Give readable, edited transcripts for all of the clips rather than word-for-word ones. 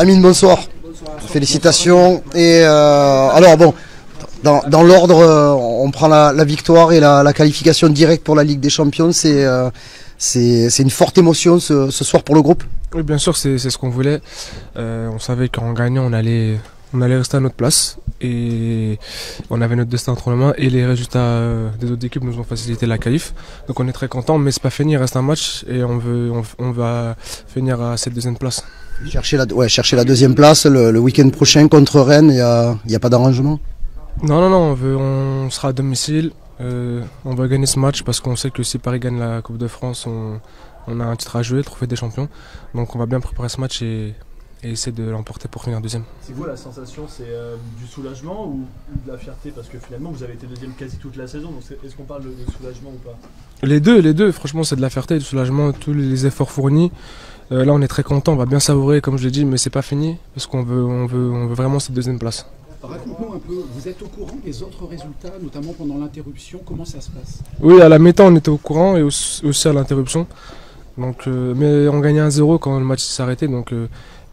Amine, bonsoir. Félicitations. Et alors bon, dans l'ordre, on prend la victoire et la qualification directe pour la Ligue des Champions. C'est une forte émotion ce soir pour le groupe. Oui, bien sûr, c'est ce qu'on voulait. On savait qu'en gagnant, on allait rester à notre place et on avait notre destin entre les mains et les résultats des autres équipes nous ont facilité la qualif. Donc on est très content, mais c'est pas fini, il reste un match et on va finir à cette deuxième place. Chercher la deuxième place le week-end prochain contre Rennes, il y a pas d'arrangement? Non, on sera à domicile. On va gagner ce match parce qu'on sait que si Paris gagne la Coupe de France, on a un titre à jouer, le trophée des champions. Donc on va bien préparer ce match et essayer de l'emporter pour finir deuxième. C'est vous, la sensation, c'est du soulagement ou de la fierté? Parce que finalement vous avez été deuxième quasi toute la saison, donc est-ce qu'on parle de soulagement ou pas? Les deux, franchement c'est de la fierté et du soulagement, tous les efforts fournis. Là on est très content, on va bien savourer comme je l'ai dit, mais c'est pas fini parce qu'on veut vraiment cette deuxième place. Raconte-nous un peu, vous êtes au courant des autres résultats, notamment pendant l'interruption, comment ça se passe? Oui, à la mi-temps on était au courant et aussi à l'interruption. Donc, mais on gagnait 1-0 quand le match s'est arrêté, donc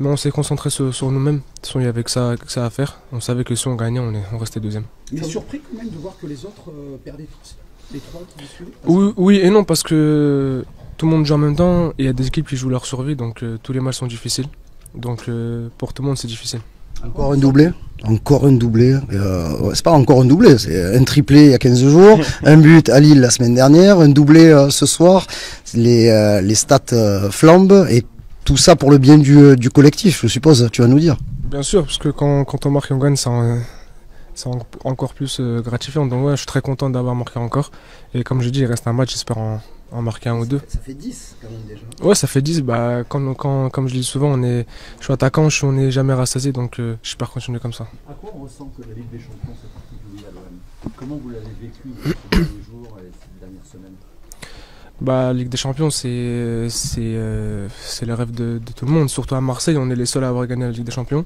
mais on s'est concentré sur nous-mêmes. De toute façon, il y avait que ça à faire. On savait que si on gagnait, on restait deuxième. Mais surpris quand même de voir que les autres perdaient tous, les trois qui vous suivaient? Oui et non, parce que tout le monde joue en même temps et il y a des équipes qui jouent leur survie, donc tous les matchs sont difficiles. Donc pour tout le monde, c'est difficile. Encore un doublé. C'est pas encore un doublé, c'est un triplé il y a 15 jours, un but à Lille la semaine dernière, un doublé ce soir. Les stats flambent et tout ça pour le bien du collectif, je suppose, tu vas nous dire. Bien sûr, parce que quand on marque et on gagne, c'est encore plus gratifiant. Donc ouais, je suis très content d'avoir marqué encore. Et comme je dis, il reste un match, j'espère en marquer un ou deux. Ça fait 10 quand même déjà. Ouais, ça fait 10. Bah, comme je dis souvent, je suis attaquant, on n'est jamais rassasié, donc j'espère continuer comme ça. À quoi on ressent que la Ligue des Champions c'est particulier à l'OM? Comment vous l'avez vécu ces derniers jours et ces dernières semaines? Bah, Ligue des Champions, c'est le rêve de tout le monde. Surtout à Marseille, on est les seuls à avoir gagné la Ligue des Champions.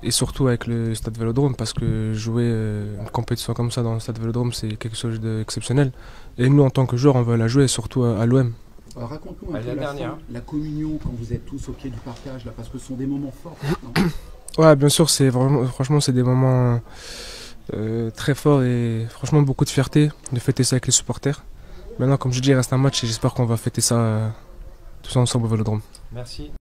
Et surtout avec le Stade Vélodrome, parce que jouer une compétition comme ça dans le Stade Vélodrome, c'est quelque chose d'exceptionnel. Et nous, en tant que joueurs, on veut la jouer, surtout à l'OM. Raconte-nous un peu la communion quand vous êtes tous au pied du partage, là, parce que ce sont des moments forts. Ouais, bien sûr, franchement, c'est des moments très forts et franchement beaucoup de fierté de fêter ça avec les supporters. Maintenant, comme je dis, il reste un match et j'espère qu'on va fêter ça tous ensemble au Vélodrome. Merci.